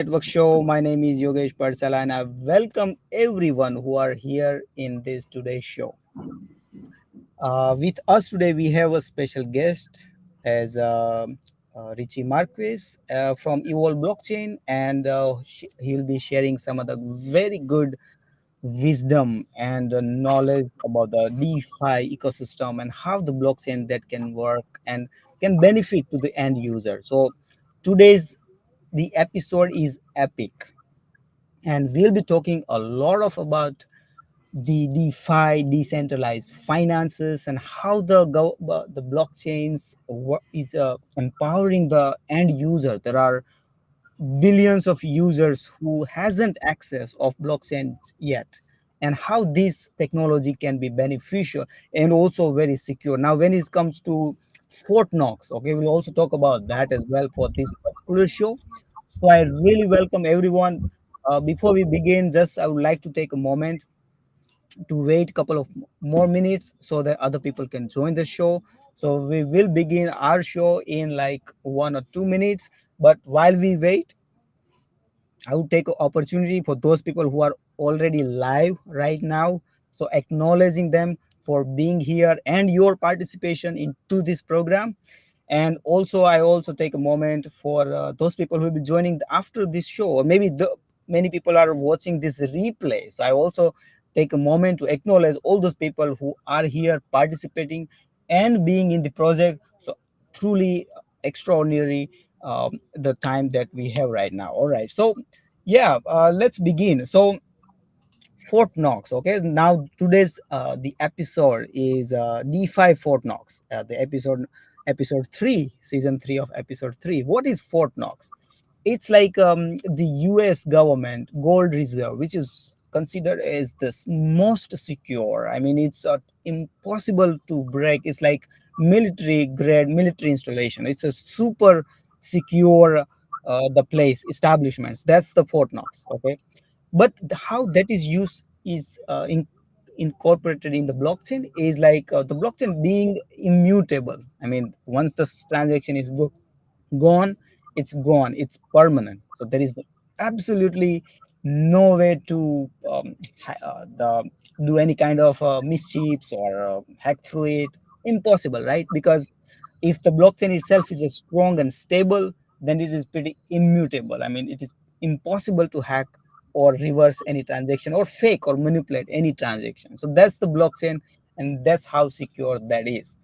Network Show. My name is Yogesh Parsala, and I welcome everyone who are here in this today's show. With us today, we have a special guest as Richie Marquez from Evolve Blockchain, and he'll be sharing some of the very good wisdom and knowledge about the DeFi ecosystem and how the blockchain that can work and can benefit to the end user. So today's the episode is epic, and we'll be talking a lot of about the DeFi, decentralized finances, and how the blockchains is empowering the end user. There are billions of users who hasn't access of blockchains yet, and how this technology can be beneficial and also very secure. Now, when it comes to Fort Knox, okay, we'll also talk about that as well for this particular show. So I really welcome everyone. Before we begin, just I would like to take a moment to wait a couple of more minutes so that other people can join the show. So we will begin our show in like 1 or 2 minutes. But while we wait, I would take an opportunity for those people who are already live right now. So acknowledging them for being here and your participation into this program. And also, I also take a moment for those people who will be joining after this show, or maybe many people are watching this replay. So I also take a moment to acknowledge all those people who are here participating and being in the project. So truly extraordinary, the time that we have right now. All right, so yeah, let's begin. So Fort Knox. Okay, now today's the episode is DeFi Fort Knox. The episode three, season three of episode three. What is Fort Knox? It's like the U.S. government gold reserve, which is considered as the most secure. I mean, it's impossible to break. It's like military grade military installation. It's a super secure the place establishments. That's the Fort Knox. Okay, but how that is used is incorporated in the blockchain is like the blockchain being immutable. I mean, once the transaction is gone, it's gone, it's permanent. So there is absolutely no way to do any kind of mischiefs or hack through it. Impossible, right? Because if the blockchain itself is a strong and stable, then it is pretty immutable. I mean, it is impossible to hack or reverse any transaction or fake or manipulate any transaction. So that's the blockchain, and that's how secure that is.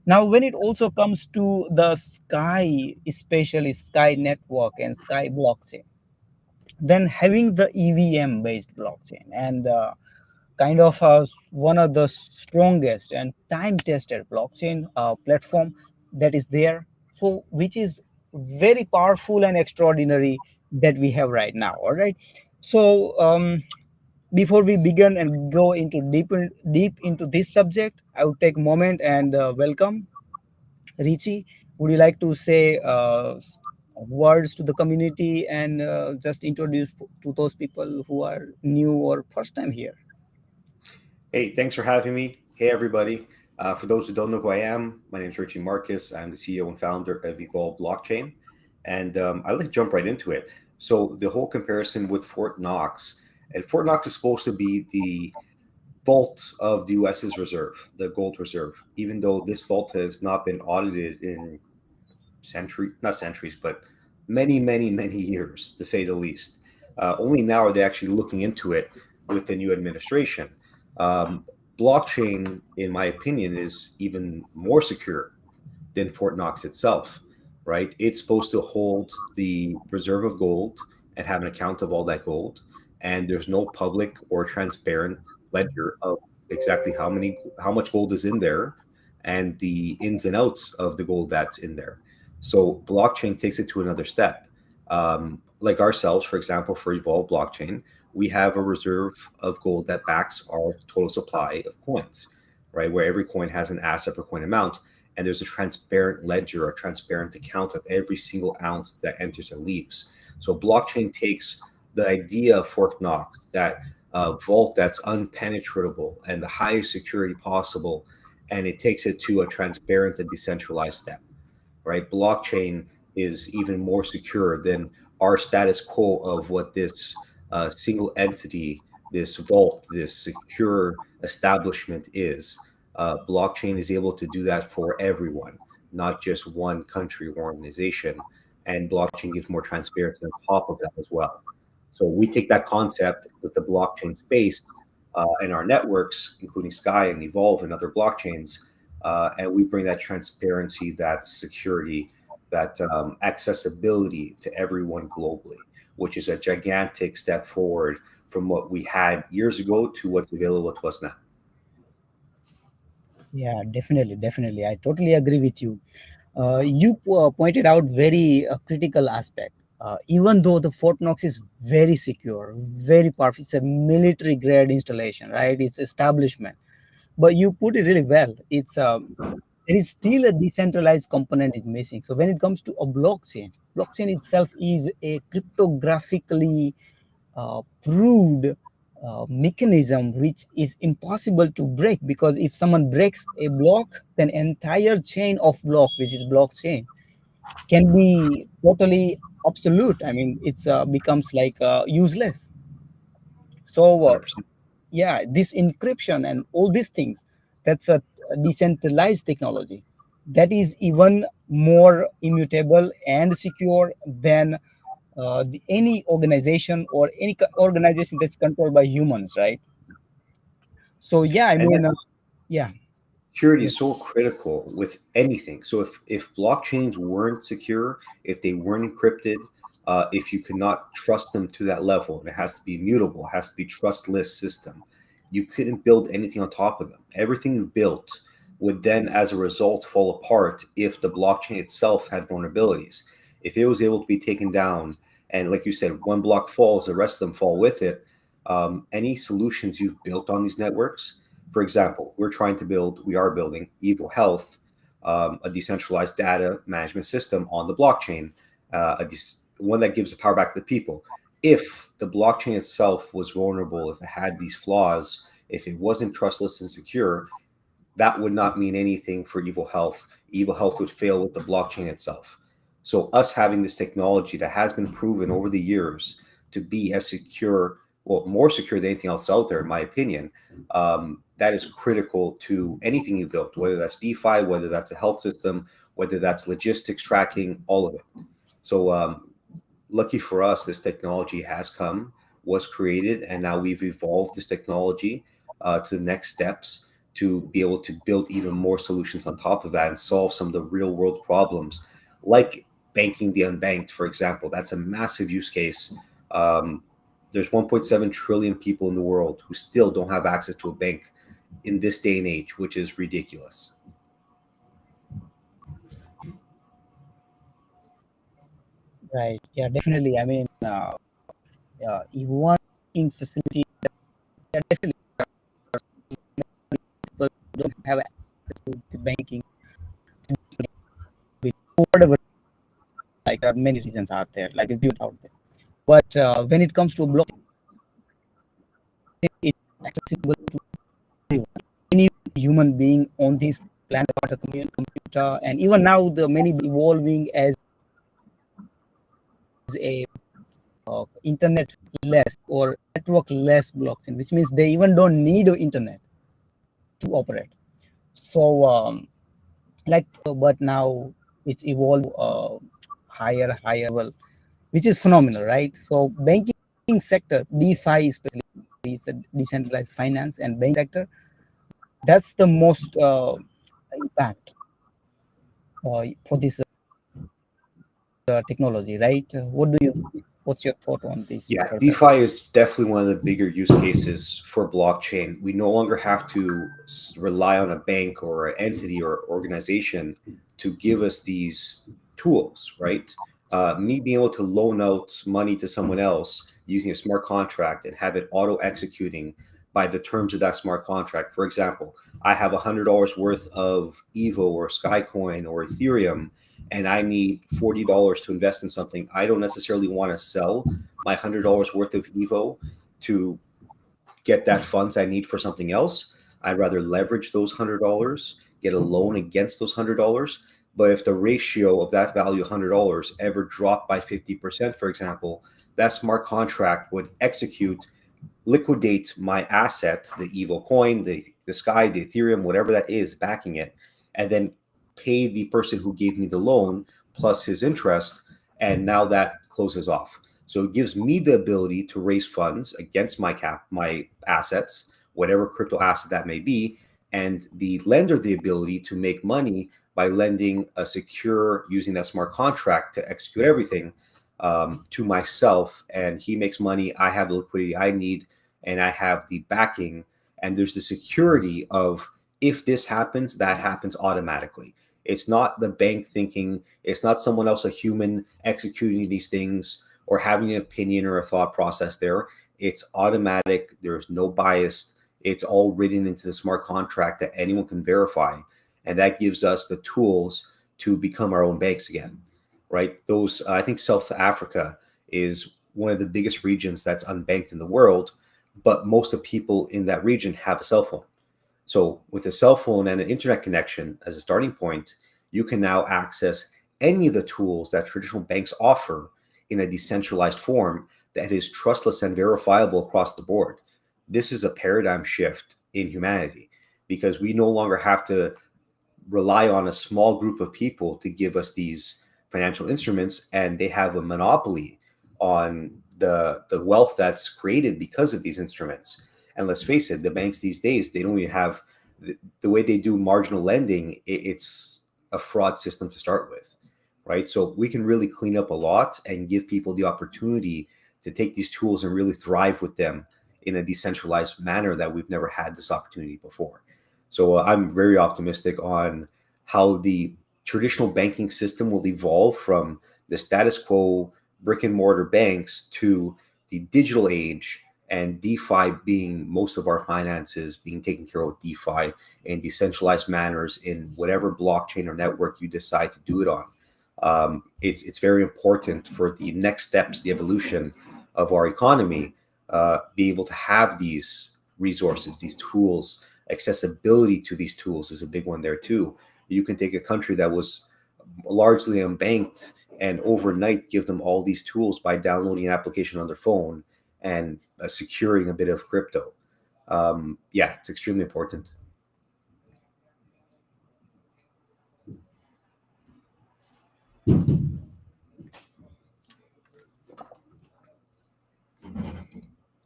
Now, when it also comes to the Sky, especially Sky network and Sky blockchain, then having the EVM based blockchain and kind of one of the strongest and time tested blockchain platform that is there, so which is very powerful and extraordinary that we have right now. All right, so before we begin and go into deep into this subject, I would take a moment and welcome Richie. Would you like to say words to the community and just introduce to those people who are new or first time here? Hey, thanks for having me. Hey, everybody. For those who don't know who I am, my name is Richie Marcus. I'm the CEO and founder of Evolve Blockchain. And I'd like to jump right into it. So, the whole comparison with Fort Knox, and Fort Knox is supposed to be the vault of the US's reserve, the gold reserve, even though this vault has not been audited in not centuries, but many, many, many years, to say the least. Only now are they actually looking into it with the new administration. Um, Blockchain, in my opinion, is even more secure than Fort Knox itself, right? It's supposed to hold the reserve of gold and have an account of all that gold. And there's no public or transparent ledger of exactly how much gold is in there and the ins and outs of the gold that's in there. So blockchain takes it to another step. Like ourselves, for example, for Evolve Blockchain, we have a reserve of gold that backs our total supply of coins, right? Where every coin has an asset per coin amount, and there's a transparent ledger, a transparent account of every single ounce that enters and leaves. So blockchain takes the idea of Fort Knox, that vault that's unpenetrable and the highest security possible, and it takes it to a transparent and decentralized step, right? Blockchain is even more secure than our status quo of what this single entity, this vault, this secure establishment is. Blockchain is able to do that for everyone, not just one country or organization. And blockchain gives more transparency on top of that as well. So we take that concept with the blockchain space and our networks, including SCAI and Evolve and other blockchains, and we bring that transparency, that security, that accessibility to everyone globally, which is a gigantic step forward from what we had years ago to what's available to us now. Yeah, definitely, definitely. I totally agree with you. You pointed out very critical aspect. Even though the Fort Knox is very secure, very powerful, it's a military grade installation, right? It's establishment. But you put it really well. It's there is still a decentralized component is missing. So when it comes to a blockchain itself is a cryptographically proved mechanism which is impossible to break, because if someone breaks a block, then entire chain of block, which is blockchain, can be totally absolute. I mean, it's becomes like useless. So 100%. yeah, this encryption and all these things, that's a decentralized technology that is even more immutable and secure than any organization or any organization that's controlled by humans, right? So yeah, I And mean, that's yeah, security yeah, is so critical with anything. So if blockchains weren't secure, if they weren't encrypted, if you could not trust them to that level, and it has to be immutable, it has to be trustless system, you couldn't build anything on top of them. Everything you built would then, as a result, fall apart if the blockchain itself had vulnerabilities. If it was able to be taken down, and like you said, one block falls, the rest of them fall with it. Any solutions you've built on these networks, for example, we are building Evo Health, a decentralized data management system on the blockchain, one that gives the power back to the people. If the blockchain itself was vulnerable, if it had these flaws, if it wasn't trustless and secure, that would not mean anything for Evo Health. Evo Health would fail with the blockchain itself. So us having this technology that has been proven over the years to be as secure, well, more secure than anything else out there, in my opinion, that is critical to anything you build, whether that's DeFi, whether that's a health system, whether that's logistics tracking, all of it. So lucky for us, this technology has come, was created, and now we've evolved this technology to the next steps to be able to build even more solutions on top of that and solve some of the real world problems, like banking the unbanked, for example. That's a massive use case. Um, there's 1.7 trillion people in the world who still don't have access to a bank in this day and age, which is ridiculous. right, yeah, definitely. I mean, if one banking facility, yeah, definitely people don't have access to the banking with whatever, like there are many reasons out there, like it's due out there. But when it comes to blockchain, it's accessible to everyone, any human being on this planet, a computer, and even now the many evolving as a internet less or network less blockchain, which means they even don't need internet to operate. So but now it's evolved higher level, which is phenomenal, right? So banking sector, DeFi especially, is a decentralized finance and banking sector. That's the most impact for this technology, right? What's your thought on this Yeah, further? DeFi is definitely one of the bigger use cases for blockchain. We no longer have to rely on a bank or an entity or organization to give us these tools, right? Me being able to loan out money to someone else using a smart contract and have it auto executing by the terms of that smart contract. For example, I have $100 worth of Evo or Skycoin or Ethereum, and I need $40 to invest in something. I don't necessarily want to sell my $100 worth of Evo to get that funds I need for something else. I'd rather leverage those $100, get a loan against those $100, But if the ratio of that value, $100, ever dropped by 50%, for example, that smart contract would execute, liquidate my asset, the evil coin, the SCAI, the Ethereum, whatever that is backing it, and then pay the person who gave me the loan plus his interest. And now that closes off. So it gives me the ability to raise funds against my assets, whatever crypto asset that may be, and the lender the ability to make money by lending a secure, using that smart contract to execute everything, to myself. And he makes money. I have the liquidity I need, and I have the backing. And there's the security of, if this happens, that happens automatically. It's not the bank thinking, it's not someone else, a human, executing these things or having an opinion or a thought process there. It's automatic. There's no bias. It's all written into the smart contract that anyone can verify. And that gives us the tools to become our own banks again, right? Those, I think South Africa is one of the biggest regions that's unbanked in the world, but most of the people in that region have a cell phone. So with a cell phone and an internet connection as a starting point, you can now access any of the tools that traditional banks offer in a decentralized form that is trustless and verifiable across the board. This is a paradigm shift in humanity, because we no longer have to rely on a small group of people to give us these financial instruments, and they have a monopoly on the wealth that's created because of these instruments. And let's face it, the banks these days, they don't even have the way they do marginal lending. It's a fraud system to start with, right? So we can really clean up a lot and give people the opportunity to take these tools and really thrive with them in a decentralized manner that we've never had this opportunity before. So I'm very optimistic on how the traditional banking system will evolve from the status quo brick and mortar banks to the digital age, and DeFi being most of our finances being taken care of with DeFi in decentralized manners in whatever blockchain or network you decide to do it on. It's very important for the next steps, the evolution of our economy, be able to have these resources, these tools. Accessibility to these tools is a big one there too. You can take a country that was largely unbanked and overnight give them all these tools by downloading an application on their phone and securing a bit of crypto. Yeah, it's extremely important.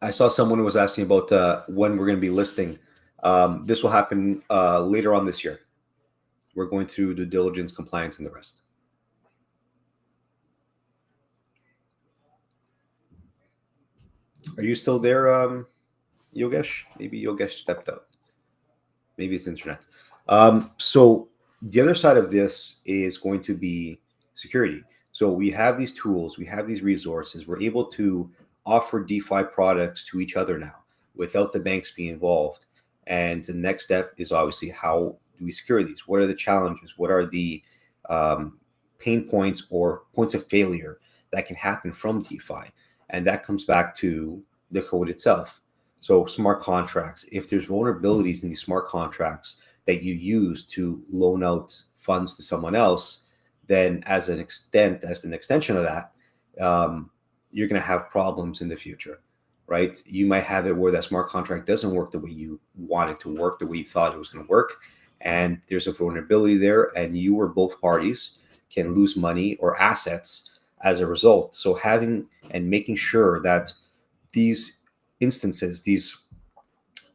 I saw someone who was asking about when we're going to be listing. This will happen later on this year. We're going through due diligence, compliance, and the rest. Are you still there, Yogesh? Maybe Yogesh stepped out. Maybe it's internet. So the other side of this is going to be security. So we have these tools, we have these resources, we're able to offer DeFi products to each other now without the banks being involved. And the next step is obviously, how do we secure these? What are the challenges? What are the pain points or points of failure that can happen from DeFi? And that comes back to the code itself. So smart contracts, if there's vulnerabilities in these smart contracts that you use to loan out funds to someone else, then as an extension of that, you're going to have problems in the future, right? You might have it where that smart contract doesn't work the way you want it to work, the way you thought it was going to work, and there's a vulnerability there, and you or both parties can lose money or assets as a result. So having and making sure that these instances,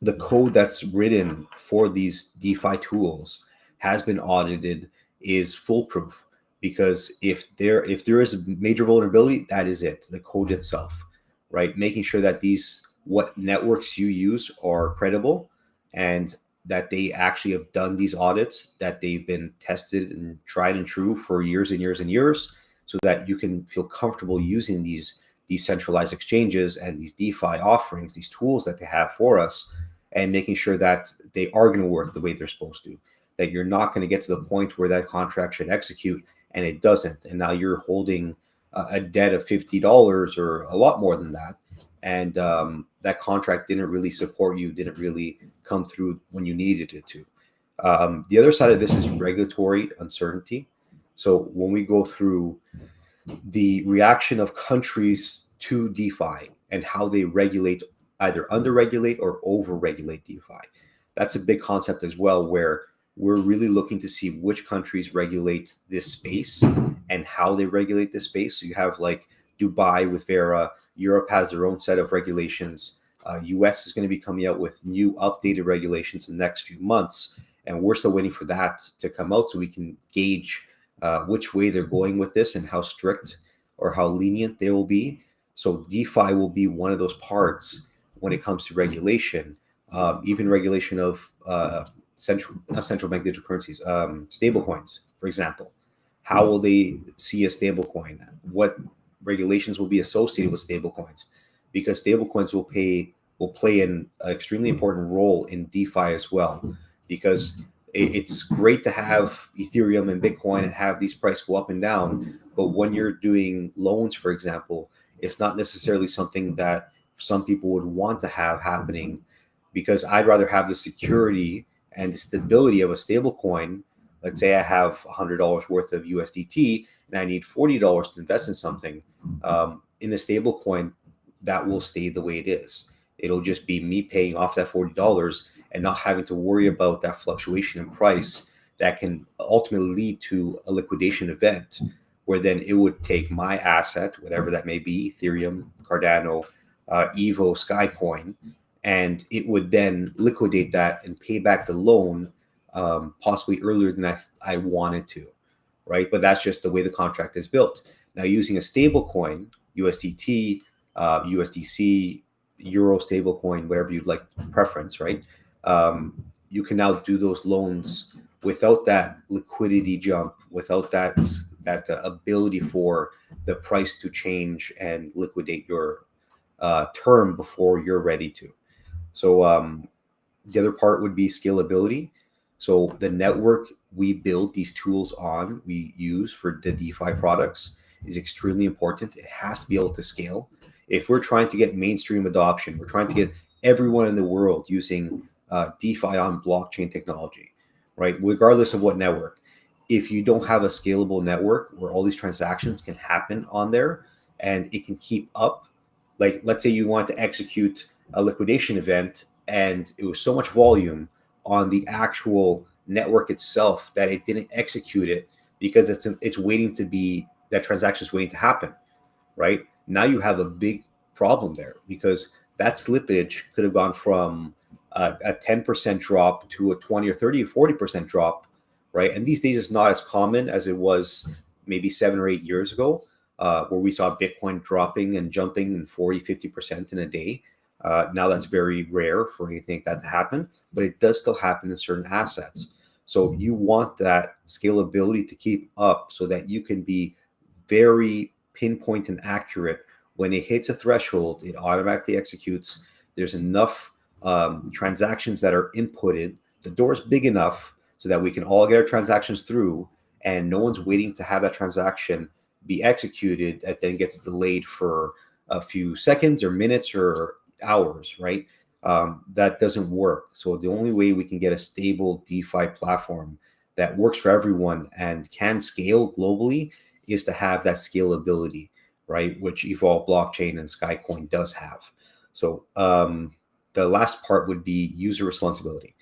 the code that's written for these DeFi tools has been audited, is foolproof. Because if there is a major vulnerability, that is it, the code itself, right? Making sure that what networks you use are credible, and that they actually have done these audits, that they've been tested and tried and true for years and years and years, so that you can feel comfortable using these decentralized exchanges and these DeFi offerings, these tools that they have for us, and making sure that they are going to work the way they're supposed to. That you're not going to get to the point where that contract should execute and it doesn't, and now you're holding a debt of $50 or a lot more than that, and that contract didn't really support you, didn't really come through when you needed it to. The other side of this is regulatory uncertainty. So when we go through the reaction of countries to DeFi and how they regulate, either under-regulate or over-regulate DeFi. That's a big concept as well, where we're really looking to see which countries regulate this space and how they regulate this space. So you have like Dubai with Vera, Europe has their own set of regulations. US is going to be coming out with new updated regulations in the next few months, and we're still waiting for that to come out so we can gauge which way they're going with this and how strict or how lenient they will be. So DeFi will be one of those parts when it comes to regulation, even regulation of not central bank digital currencies, stable coins, for example. How will they see a stable coin? What regulations will be associated with stable coins? Because stable coins will play an extremely important role in DeFi as well. Because it's great to have Ethereum and Bitcoin and have these prices go up and down, but when you're doing loans, for example, it's not necessarily something that some people would want to have happening, because I'd rather have the security and the stability of a stable coin. Let's say I have $100 worth of USDT and I need $40 to invest in something. In a stable coin, that will stay the way it is. It'll just be me paying off that $40 and not having to worry about that fluctuation in price that can ultimately lead to a liquidation event, where then it would take my asset, whatever that may be, Ethereum, Cardano, Evo, SCAI coin, and it would then liquidate that and pay back the loan, possibly earlier than I wanted to, right? But that's just the way the contract is built. Now, using a stable coin, USDT, USDC, Euro stable coin, whatever you'd like preference, right? You can now do those loans without that liquidity jump, without that ability for the price to change and liquidate your term before you're ready to. So the other part would be scalability. So the network we build these tools on, we use for the DeFi products, is extremely important. It has to be able to scale. If we're trying to get mainstream adoption, we're trying to get everyone in the world using DeFi on blockchain technology, right? Regardless of what network. If you don't have a scalable network where all these transactions can happen on there and it can keep up, like let's say you want to execute a liquidation event and it was so much volume on the actual network itself that it didn't execute it because it's waiting to be, that transaction is waiting to happen, right? Now you have a big problem there, because that slippage could have gone from a 10% drop to a 20 or 30 or 40% drop, right? And these days it's not as common as it was maybe 7 or 8 years ago, where we saw Bitcoin dropping and jumping in 40, 50% in a day. Now that's very rare for anything like that to happen, but it does still happen in certain assets. So you want that scalability to keep up so that you can be very pinpoint and accurate. When it hits a threshold, it automatically executes. There's enough transactions that are inputted. The door is big enough so that we can all get our transactions through, and no one's waiting to have that transaction be executed that then gets delayed for a few seconds or minutes or hours, right? That doesn't work. So the only way we can get a stable DeFi platform that works for everyone and can scale globally is to have that scalability, right? Which Evolve Blockchain and SkyCoin does have. So the last part would be user responsibility.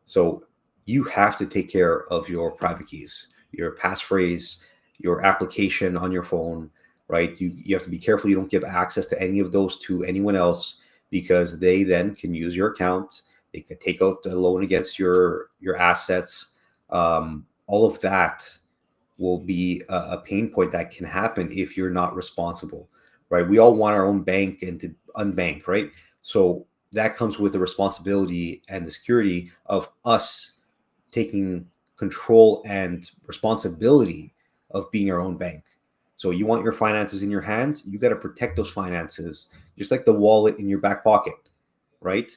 So you have to take care of your private keys, your passphrase, your application on your phone, right? You have to be careful you don't give access to any of those to anyone else, because they then can use your account. They could take out a loan against your assets. All of that will be a pain point that can happen if you're not responsible, right? We all want our own bank and to unbank, right? So that comes with the responsibility and the security of us taking control and responsibility of being our own bank. So you want your finances in your hands, you got to protect those finances, just like the wallet in your back pocket, right?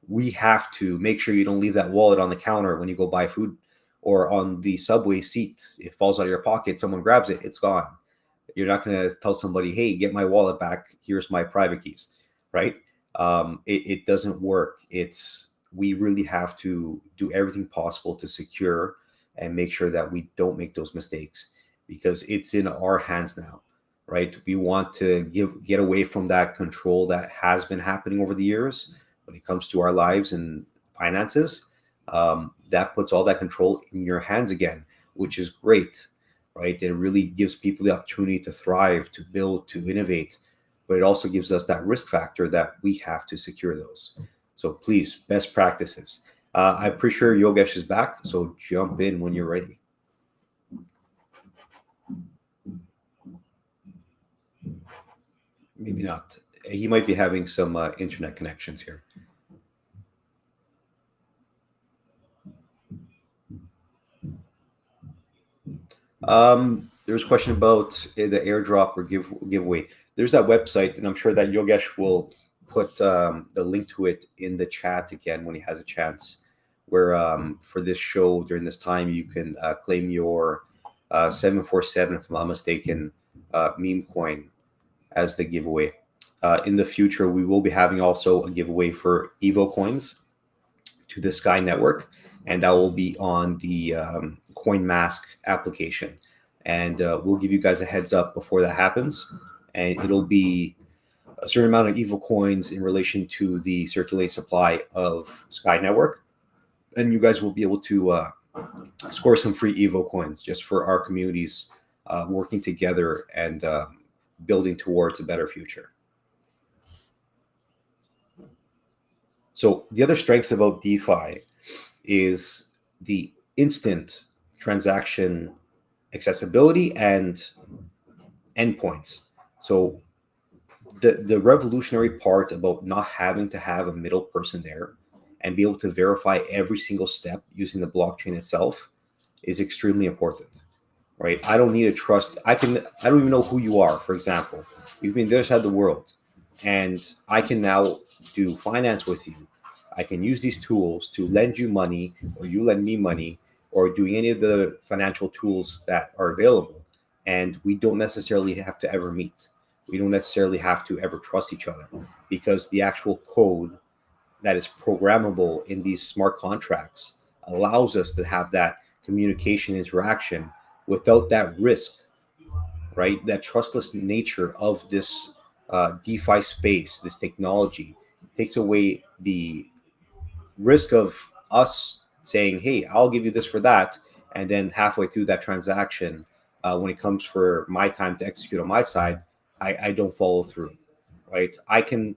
We have to make sure you don't leave that wallet on the counter when you go buy food, or on the subway seat. It falls out of your pocket, someone grabs it, it's gone. You're not going to tell somebody, hey, get my wallet back, here's my private keys, right? It doesn't work. We really have to do everything possible to secure and make sure that we don't make those mistakes, because it's in our hands now, right? We want to get away from that control that has been happening over the years when it comes to our lives and finances. That puts all that control in your hands again, which is great, right? It really gives people the opportunity to thrive, to build, to innovate, but it also gives us that risk factor that we have to secure those. So please, best practices. I'm pretty sure Yogesh is back, so jump in when you're ready. Maybe not. He might be having some internet connections here. There's a question about the airdrop or giveaway. There's that website, and I'm sure that Yogesh will put the link to it in the chat again when he has a chance. Where for this show during this time, you can claim your 747, if I'm not mistaken, meme coin as the giveaway. In the future, we will be having also a giveaway for Evo coins to the SCAI network, and that will be on the CoinMask application. And we'll give you guys a heads up before that happens. And it'll be a certain amount of Evo coins in relation to the circulating supply of SCAI network. And you guys will be able to score some free Evo coins just for our communities working together and building towards a better future. So the other strengths about DeFi is the instant transaction accessibility and endpoints. So the revolutionary part about not having to have a middle person there and be able to verify every single step using the blockchain itself is extremely important, right? I don't need to trust. I don't even know who you are, for example. You've been the other side of the world, and I can now do finance with you. I can use these tools to lend you money, or you lend me money, or doing any of the financial tools that are available. And we don't necessarily have to ever meet. We don't necessarily have to ever trust each other, because the actual code that is programmable in these smart contracts allows us to have that communication interaction without that risk, right? That trustless nature of this DeFi space, this technology, takes away the risk of us saying, hey, I'll give you this for that. And then halfway through that transaction, when it comes for my time to execute on my side, I don't follow through, right? I can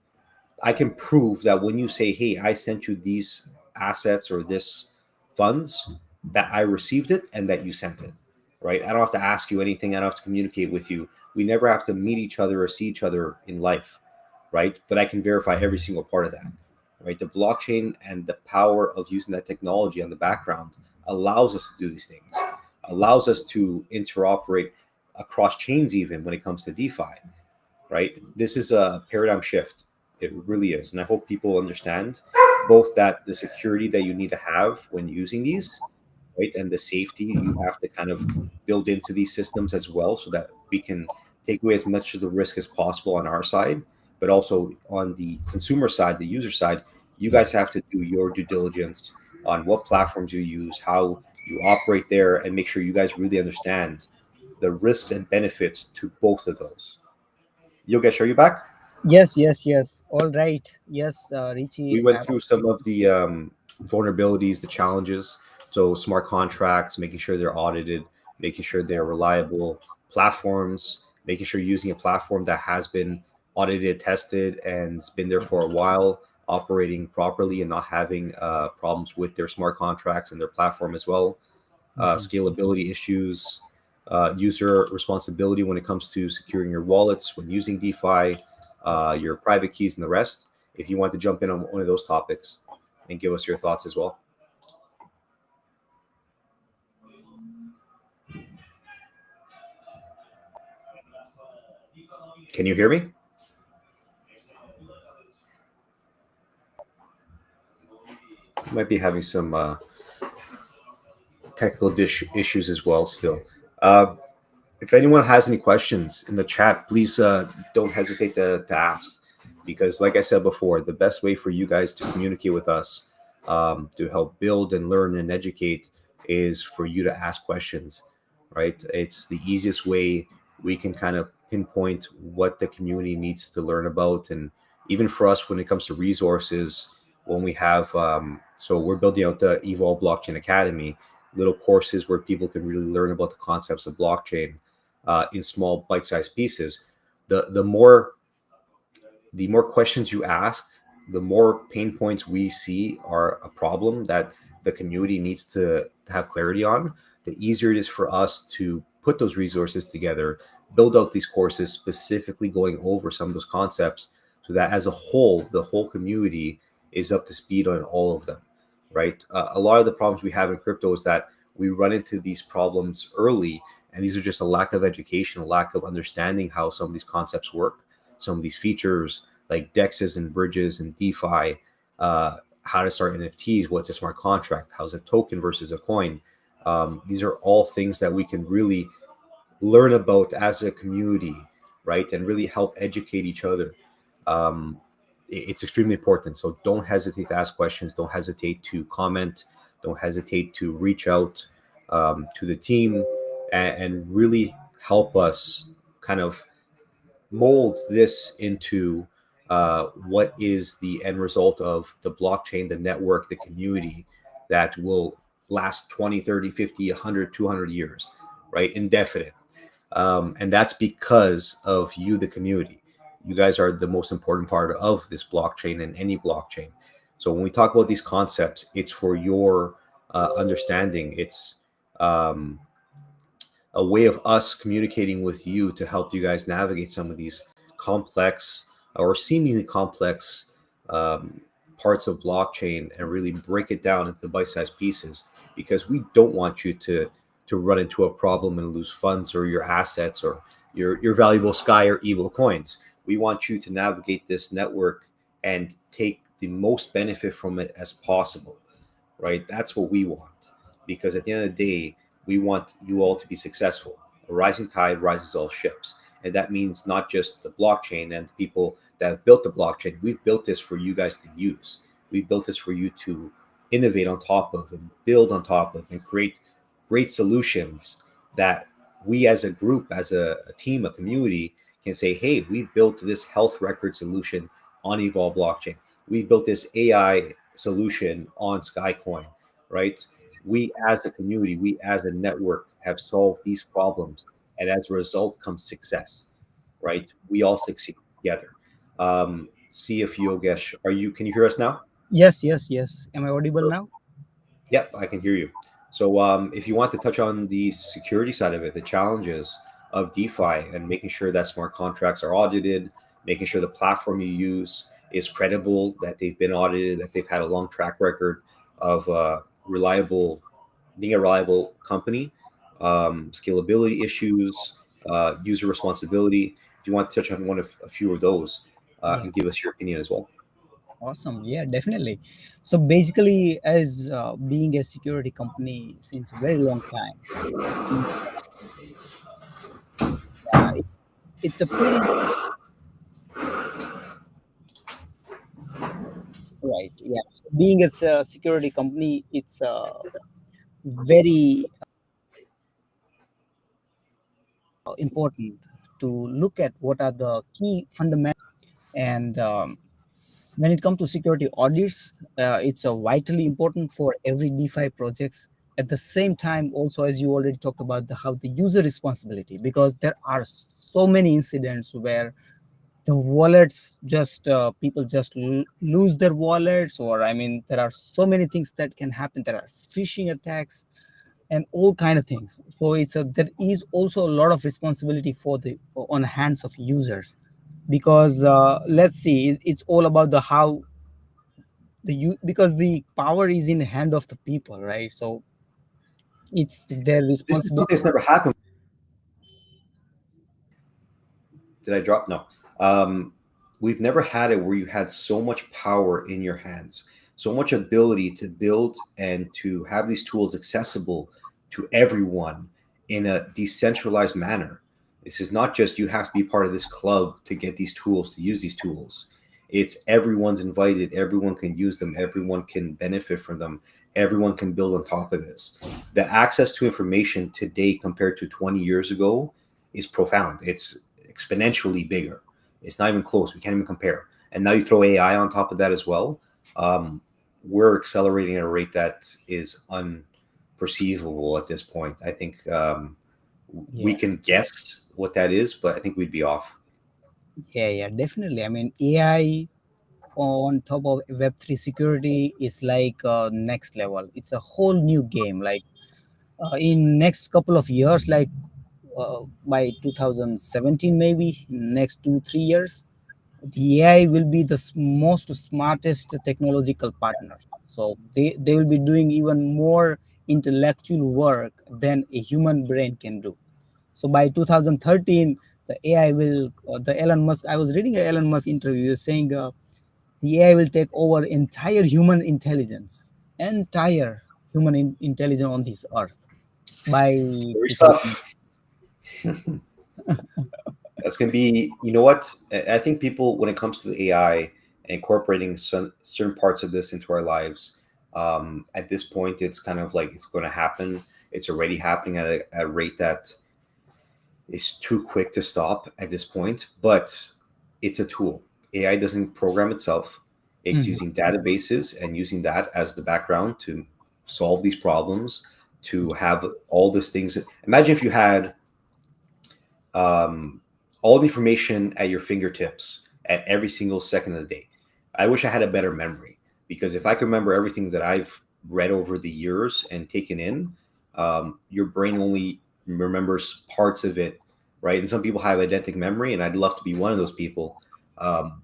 prove that when you say, hey, I sent you these assets or this funds, that I received it and that you sent it, right? I don't have to ask you anything. I don't have to communicate with you. We never have to meet each other or see each other in life, right? But I can verify every single part of that, right? The blockchain and the power of using that technology on the background allows us to do these things, allows us to interoperate across chains even when it comes to DeFi, right? This is a paradigm shift. It really is. And I hope people understand both that the security that you need to have when using these, right, and the safety you have to kind of build into these systems as well, so that we can take away as much of the risk as possible on our side, but also on the consumer side, the user side, you guys have to do your due diligence on what platforms you use, how you operate there, and make sure you guys really understand the risks and benefits to both of those. Yogesh, are you back? Yes, yes, yes. All right. Yes, We Richie. went through some of the vulnerabilities, the challenges. So smart contracts, making sure they're audited, making sure they're reliable, platforms, making sure you're using a platform that has been audited, tested, and has been there for a while, operating properly and not having problems with their smart contracts and their platform as well. Mhm. Scalability issues, user responsibility when it comes to securing your wallets when using DeFi, your private keys, and the rest. If you want to jump in on one of those topics and give us your thoughts as well. Can you hear me? You might be having some technical issues as well still. Uh, if anyone has any questions in the chat, please don't hesitate to ask. Because, like I said before, the best way for you guys to communicate with us, to help build and learn and educate is for you to ask questions, right? It's the easiest way we can kind of pinpoint what the community needs to learn about. And even for us, when it comes to resources, when we have, so we're building out the Evolve Blockchain Academy, little courses where people can really learn about the concepts of blockchain in small bite-sized pieces. The more questions you ask, the more pain points we see are a problem that the community needs to have clarity on, the easier it is for us to put those resources together, build out these courses specifically going over some of those concepts so that as a whole, the whole community is up to speed on all of them, right? A lot of the problems we have in crypto is that we run into these problems early, and these are just a lack of education, a lack of understanding how some of these concepts work, some of these features like dexes and bridges and DeFi, how to start NFTs, what's a smart contract, how's a token versus a coin. These are all things that we can really learn about as a community, right? And really help educate each other. Um, it's extremely important. So don't hesitate to ask questions. Don't hesitate to comment. Don't hesitate to reach out to the team and really help us kind of molds this into what is the end result of the blockchain, the network, the community that will last 20, 30, 50, 100, 200 years, right? Indefinite. And that's because of you, the community. You guys are the most important part of this blockchain and any blockchain. So when we talk about these concepts, it's for your understanding. It's um, a way of us communicating with you to help you guys navigate some of these complex or seemingly complex um, parts of blockchain and really break it down into bite-sized pieces, because we don't want you to run into a problem and lose funds or your assets or your valuable SCAI or evil coins. We want you to navigate this network and take the most benefit from it as possible, right? That's what we want. Because at the end of the day, we want you all to be successful. A rising tide rises all ships. And that means not just the blockchain and the people that have built the blockchain. We've built this for you guys to use. We built this for you to innovate on top of and build on top of and create great solutions that we as a group, as a team, a community can say, hey, we built this health record solution on Evolve blockchain. We built this AI solution on SkyCoin, right? We as a community, we as a network have solved these problems. And as a result comes success, right? We all succeed together. See if Yogesh, can you hear us now? Yes, yes, yes. Am I audible now? Yep, I can hear you. So, if you want to touch on the security side of it, the challenges of DeFi and making sure that smart contracts are audited, making sure the platform you use is credible, that they've been audited, that they've had a long track record of reliable, being a reliable company, scalability issues, user responsibility. If you want to touch on a few of those Yeah, and give us your opinion as well. awesome. Yeah, definitely. So basically, as being a security company since a very long time, and, it, it's a pretty right. Yeah. So being as a security company, it's very important to look at what are the key fundamentals. And when it comes to security audits, it's vitally important for every DeFi projects. At the same time, also as you already talked about how the user responsibility, because there are so many incidents where the wallets just people just lose their wallets, or I mean, there are so many things that can happen. There are phishing attacks and all kind of things. So there is also a lot of responsibility for the on hands of users, because let's see, it's all about the how because the power is in the hand of the people, right? So it's their This is responsibility. something that's never happened. Did I drop? No. Um, we've never had it where you had so much power in your hands, so much ability to build and to have these tools accessible to everyone in a decentralized manner. This is not just you have to be part of this club to get these tools, to use these tools. It's everyone's invited, everyone can use them, everyone can benefit from them, everyone can build on top of this. The access to information today compared to 20 years ago is profound. It's exponentially bigger. It's not even close. We can't even compare. And now you throw AI on top of that as well. Um, we're accelerating at a rate that is unperceivable at this point. I think we Yeah, can guess what that is, but I think we'd be off. yeah, definitely. I mean, AI on top of Web3 security is like next level. It's a whole new game. Like in next couple of years, like by 2017, maybe next 2 3 years, the AI will be the most smartest technological partner. So they will be doing even more intellectual work than a human brain can do. So by 2013, the AI will, the Elon Musk, I was reading an Elon Musk interview saying the AI will take over entire human intelligence, entire human intelligence on this earth by Scary 2000. stuff. That's going to be, you know what? I think people, when it comes to the AI and incorporating some certain parts of this into our lives, at this point, it's kind of like it's going to happen. It's already happening at a rate that is too quick to stop at this point, but it's a tool. AI doesn't program itself. It's Mhm. using databases and using that as the background to solve these problems, to have all these things. Imagine if you had um, all the information at your fingertips at every single second of the day. I wish I had a better memory, because if I could remember everything that I've read over the years and taken in, your brain only remembers parts of it, right? And some people have eidetic memory, and I'd love to be one of those people.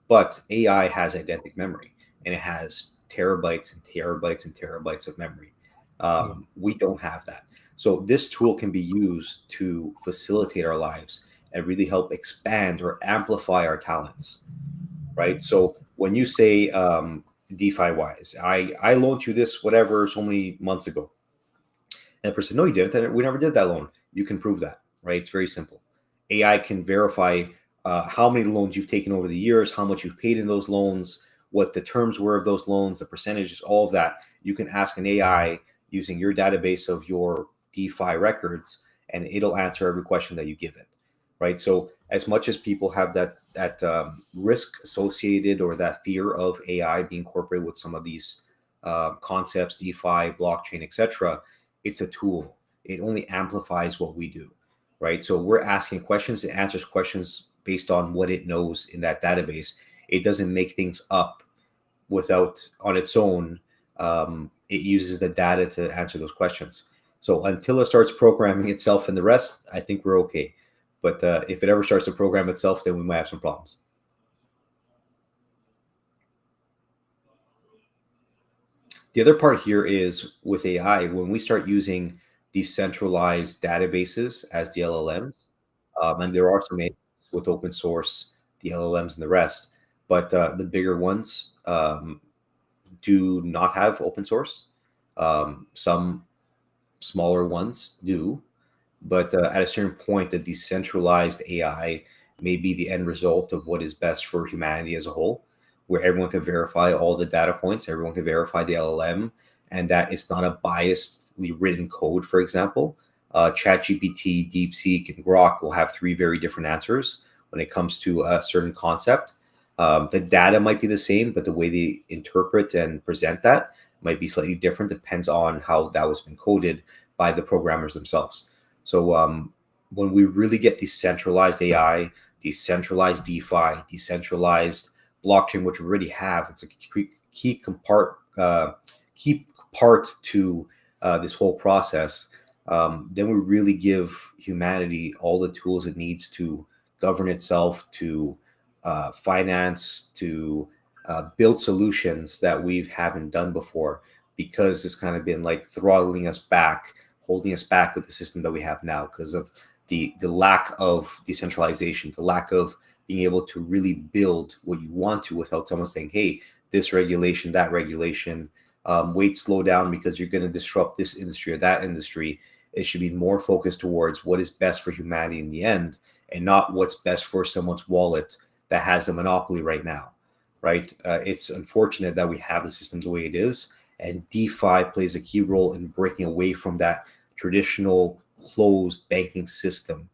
But AI has eidetic memory, and it has terabytes and terabytes and terabytes of memory. Yeah, We don't have that. So this tool can be used to facilitate our lives and really help expand or amplify our talents, right? So when you say DeFi wise, I loaned you this whatever so many months ago, and the person, no, you didn't. We never did that loan. You can prove that, right? It's very simple. AI can verify how many loans you've taken over the years, how much you've paid in those loans, what the terms were of those loans, the percentages, all of that. You can ask an AI using your database of your DeFi records, and it'll answer every question that you give it, right? So as much as people have that risk associated, or that fear of AI being incorporated with some of these concepts, DeFi, blockchain, etc., it's a tool. It only amplifies what we do, right? So we're asking questions, it answers questions based on what it knows in that database. It doesn't make things up without on its own. It uses the data to answer those questions. So until it starts programming itself and the rest, I think we're okay. But if it ever starts to program itself, then we might have some problems. The other part here is with AI, when we start using decentralized databases as the LLMs, and there are some with open source, the LLMs and the rest, but the bigger ones do not have open source. Some smaller ones do, but at a certain point, the decentralized AI may be the end result of what is best for humanity as a whole, where everyone can verify all the data points, everyone can verify the LLM, and that it's not a biasedly written code. For example, ChatGPT, DeepSeek, and Grok will have three very different answers when it comes to a certain concept. The data might be the same, but the way they interpret and present that might be slightly different. Depends on how that was been coded by the programmers themselves. So when we really get decentralized AI, decentralized DeFi, decentralized blockchain, which we already have, it's a key part to this whole process. Then we really give humanity all the tools it needs to govern itself, to finance, to build solutions that we haven't done before, because it's kind of been like throttling us back, holding us back with the system that we have now, because of the lack of decentralization, the lack of being able to really build what you want to without someone saying, hey, this regulation, that regulation, wait, slow down, because you're going to disrupt this industry or that industry. It should be more focused towards what is best for humanity in the end, and not what's best for someone's wallet that has a monopoly right now. right? It's unfortunate that we have the system the way it is, and DeFi plays a key role in breaking away from that traditional closed banking system,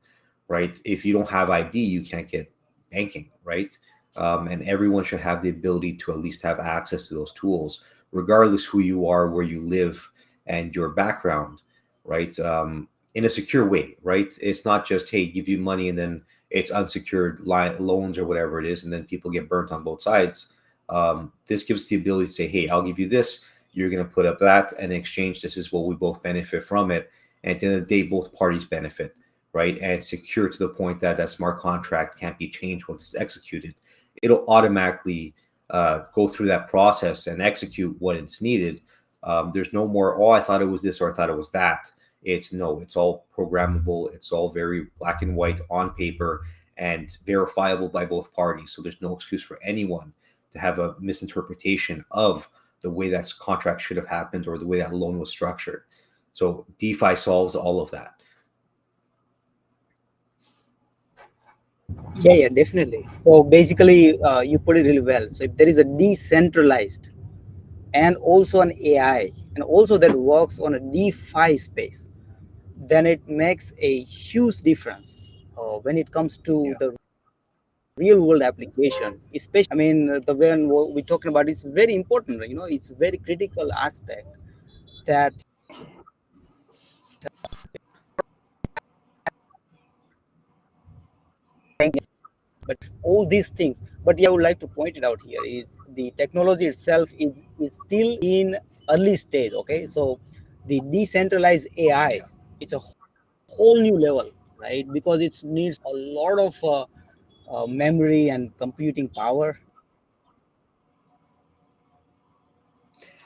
right? If you don't have ID, you can't get banking, right? And everyone should have the ability to at least have access to those tools, regardless who you are, where you live, and your background, right? In a secure way, right? It's not just, hey, give you money and then it's unsecured loans or whatever it is, and then people get burnt on both sides. This gives the ability to say, hey, I'll give you this, you're going to put up that, and in exchange, this is what we both benefit from it. And at the end of the day, both parties benefit, right? And it's secure to the point that that smart contract can't be changed once it's executed. It'll automatically go through that process and execute what it's needed. There's no more, oh, I thought it was this or I thought it was that. It's no, it's all programmable. It's all very black and white on paper and verifiable by both parties. So there's no excuse for anyone to have a misinterpretation of the way that contract should have happened or the way that loan was structured. So DeFi solves all of that. Yeah, definitely. So basically, you put it really well. So if there is a decentralized and also an AI, and also that works on a DeFi space, then it makes a huge difference when it comes to Yeah. the real world application. Especially, I mean, the when we're talking about is very important. It's a very critical aspect that but all these things. But yeah, I would like to point it out here is the technology itself is still in early stage. Okay, so the decentralized AI Yeah. is a whole new level, right? Because it needs a lot of memory and computing power.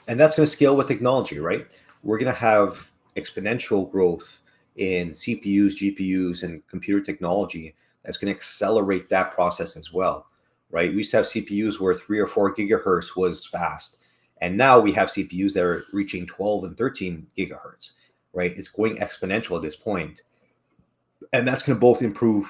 And that's going to scale with technology, right? We're going to have exponential growth in CPUs, GPUs, and computer technology that's going to accelerate that process as well, right? We used to have CPUs where 3 or 4 gigahertz was fast. And now we have CPUs that are reaching 12 and 13 gigahertz, right? It's going exponential at this point. And that's going to both improve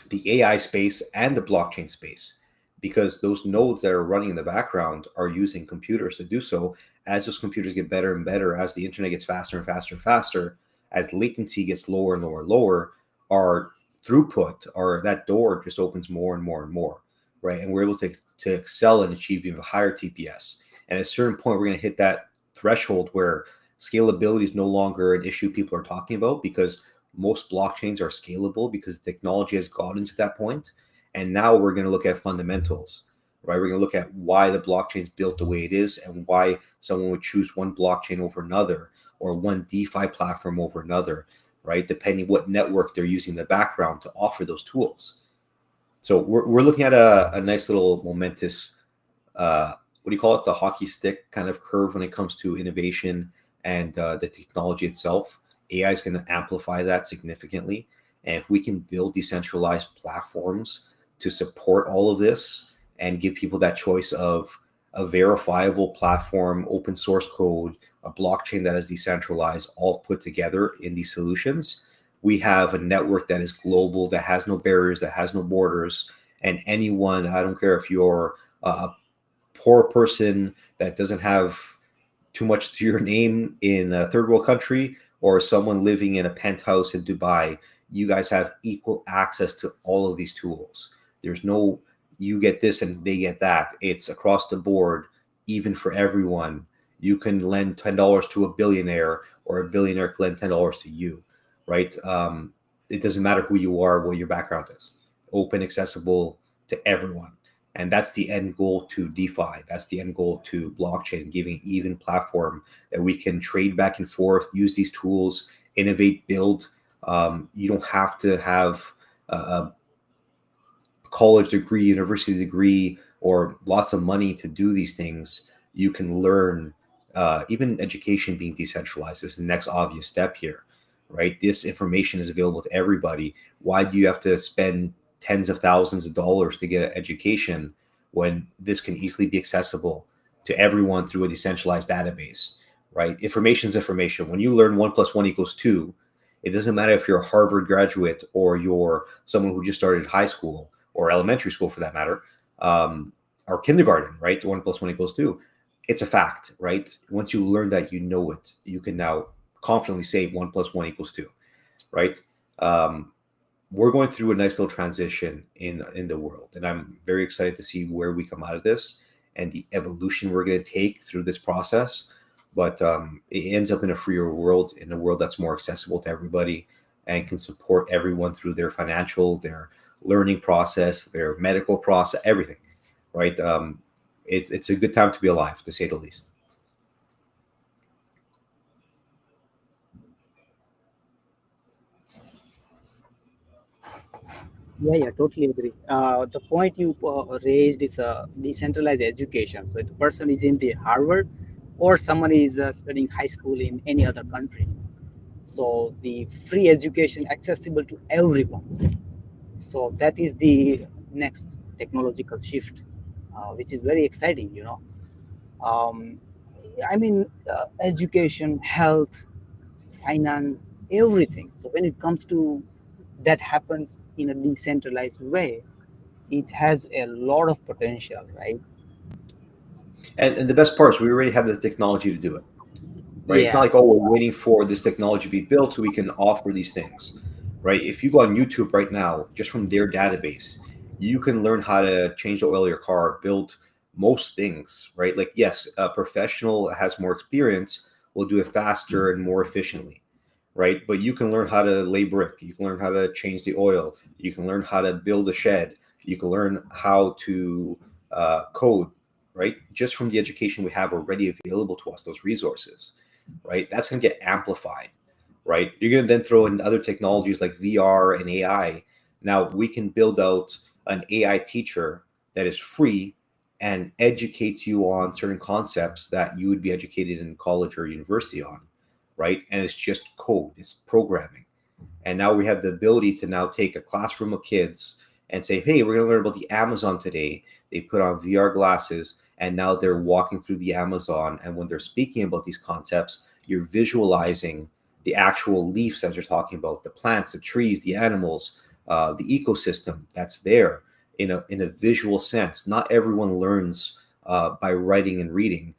the AI space and the blockchain space, because those nodes that are running in the background are using computers to do so. As those computers get better and better, as the internet gets faster and faster and faster, as latency gets lower and lower and lower, our throughput or that door just opens more and more and more, right? And we're able to excel and achieve even higher TPS. And at a certain point, we're going to hit that threshold where scalability is no longer an issue people are talking about, because most blockchains are scalable because technology has gotten to that point. And now we're going to look at fundamentals, right? We're going to look at why the blockchain is built the way it is and why someone would choose one blockchain over another or one DeFi platform over another, right? Depending what network they're using in the background to offer those tools. So we're looking at a nice little momentous, what do you call it? The hockey stick kind of curve when it comes to innovation and the technology itself. AI is going to amplify that significantly. And if we can build decentralized platforms to support all of this and give people that choice of a verifiable platform, open source code, a blockchain that is decentralized, all put together in these solutions, we have a network that is global, that has no barriers, that has no borders. And anyone, I don't care if you're a poor person that doesn't have too much to your name in a third world country or someone living in a penthouse in Dubai, you guys have equal access to all of these tools. There's no you get this and they get that. It's across the board, even for everyone. You can lend $10 to a billionaire, or a billionaire can lend $10 to you, right? It doesn't matter who you are, what your background is. Open, accessible to everyone. And that's the end goal to DeFi. That's the end goal to blockchain, giving even platform that we can trade back and forth, use these tools, innovate, build. You don't have to have a college degree, university degree, or lots of money to do these things. You can learn, even education being decentralized is the next obvious step here, right? This information is available to everybody. Why do you have to spend tens of thousands of dollars to get an education when this can easily be accessible to everyone through a decentralized database, right? Information is information. When you learn 1 + 1 = 2, it doesn't matter if you're a Harvard graduate or you're someone who just started high school or elementary school for that matter. our kindergarten, right? 1 plus 1 equals 2. It's a fact, right? Once you learn that, you know it. You can now confidently say 1 plus 1 equals 2, right? Um, we're going through a nice little transition in the world, and I'm very excited to see where we come out of this and the evolution we're going to take through this process. But it ends up in a freer world, in a world that's more accessible to everybody and can support everyone through their financial, their learning process, their medical process, everything, right? It's a good time to be alive, to say the least. Yeah, yeah, totally agree. The point you raised is decentralized education. So if the person is in the Harvard or someone is studying high school in any other countries, so the free education accessible to everyone. So that is the next technological shift, which is very exciting. Um, I mean, education, health, finance, everything. So when it comes to that happens in a decentralized way, it has a lot of potential, right? And the best part is we already have the technology to do it, right? It's not Yeah, like, oh, we're waiting for this technology to be built so we can offer these things, right? If you go on YouTube right now, just from their database, you can learn how to change the oil of your car, build most things, right? Like, yes, a professional that has more experience will do it faster and more efficiently, right? But you can learn how to lay brick, you can learn how to change the oil, you can learn how to build a shed, you can learn how to code, right? Just from the education we have already available to us, those resources, right? That's going to get amplified, right? You're going to then throw in other technologies like VR and AI. Now we can build out an AI teacher that is free and educates you on certain concepts that you would be educated in college or university on, right? And it's just code, it's programming. And now we have the ability to now take a classroom of kids and say, hey, we're going to learn about the Amazon today. They put on VR glasses and now they're walking through the Amazon. And when they're speaking about these concepts, you're visualizing the actual leaves that they're talking about, the plants, the trees, the animals, the ecosystem that's there in a visual sense. Not everyone learns by writing and reading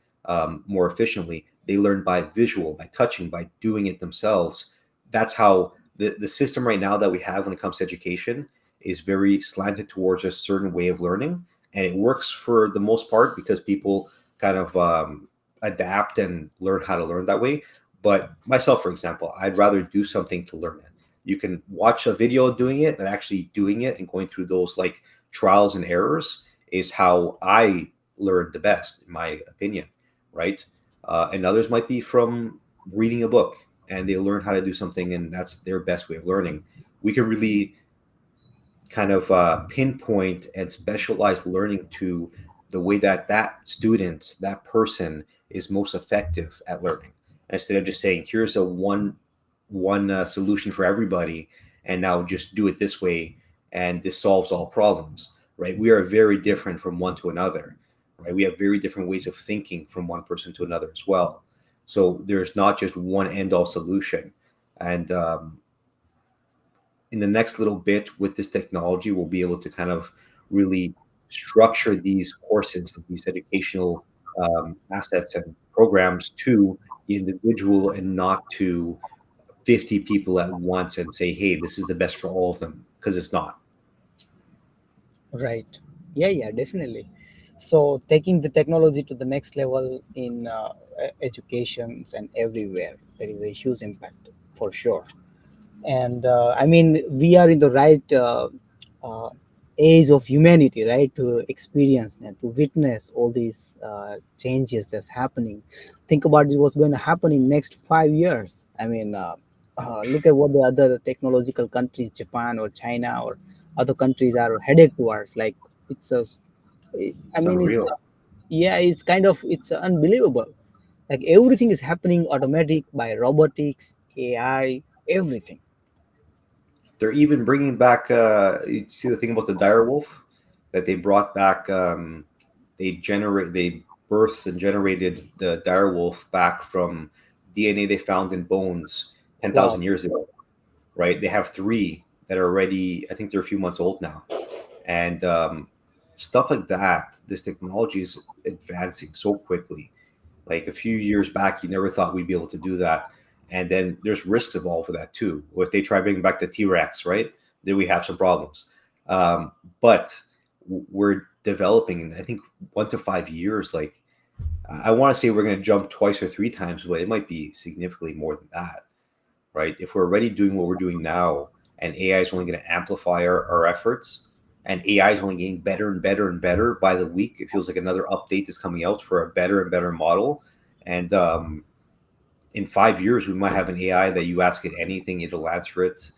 more efficiently. They learn by visual, by touching, by doing it themselves. That's how the system right now that we have when it comes to education is very slanted towards a certain way of learning, and it works for the most part because people kind of adapt and learn how to learn that way. But myself, for example, I'd rather do something to learn it. You can watch a video doing it, but actually doing it and going through those like trials and errors is how I learn the best, in my opinion, right? And others might be from reading a book and they learn how to do something and that's their best way of learning. We can really kind of pinpoint and specialize learning to the way that that student, that person is most effective at learning, instead of just saying here's a one solution for everybody and now just do it this way and this solves all problems, right? We are very different from one to another, right? We have very different ways of thinking from one person to another as well. So there's not just one end all solution. And in the next little bit with this technology, we'll be able to kind of really structure these courses, these educational assets and programs to the individual and not to 50 people at once and say, hey, this is the best for all of them, because it's not. right. Yeah, yeah, definitely. So taking the technology to the next level in educations and everywhere, there is a huge impact for sure. And I mean, we are in the right uh, age of humanity, right, to experience and to witness all these changes that's happening. Think about it, what's going to happen in next 5 years. I mean, look at what the other technological countries, Japan or China or other countries, are headed towards. Like, it's a I It's mean, it's unreal. yeah, it's kind of, it's unbelievable. Like, everything is happening automatic by robotics, AI, everything. They're even bringing back, you see the thing about the dire wolf that they brought back, they birthed and generated the dire wolf back from DNA they found in bones Wow. 10,000 years ago, right? They have three that are already, I think they're a few months old now. And stuff like that. This technology is advancing so quickly. Like a few years back, you never thought we'd be able to do that. And then there's risks involved with that too. Or if they try bringing back the T-Rex, right? Then we have some problems. Um, but we're developing, and I think 1 to 5 years. Like I want to say we're going to jump twice or three times, but it might be significantly more than that, right? If we're already doing what we're doing now, and AI is only going to amplify our efforts, and AI is only getting better and better and better by the week, it feels like another update is coming out for a better and better model. And in 5 years, we might have an AI that you ask it anything, it'll answer it.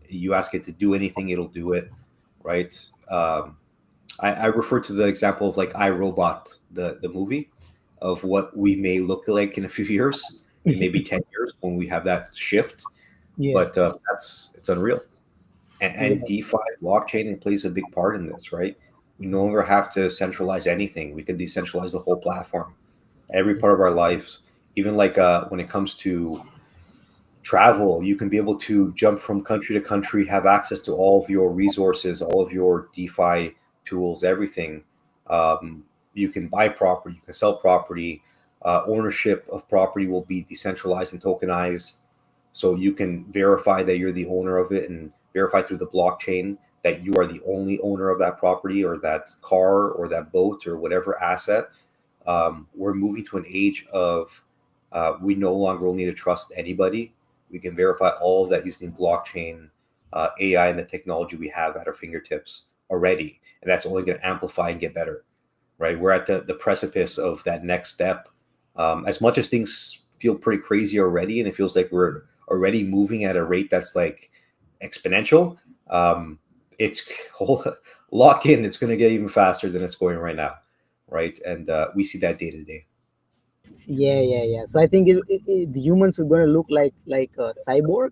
You ask it to do anything, it'll do it, right? I refer to the example of like iRobot, the movie, of what we may look like in a few years, in maybe 10 years when we have that shift. Yeah, But that's it's unreal. And yeah, DeFi blockchain plays a big part in this, right? We no longer have to centralize anything. We can decentralize the whole platform, every yeah, part of our lives. Even like when it comes to travel, you can be able to jump from country to country, have access to all of your resources, all of your DeFi tools, everything. Um, you can buy property, you can sell property. Ownership of property will be decentralized and tokenized, so you can verify that you're the owner of it and verify through the blockchain that you are the only owner of that property or that car or that boat or whatever asset. We're moving to an age of we no longer will need to trust anybody. We can verify all of that using blockchain, AI, and the technology we have at our fingertips already. And that's only going to amplify and get better, right? We're at the precipice of that next step. As much as things feel pretty crazy already, and it feels like we're already moving at a rate that's like exponential, um, it's lock in. It's going to get even faster than it's going right now, right? And we see that day to day. yeah, yeah, yeah. So I think the humans are going to look like a cyborg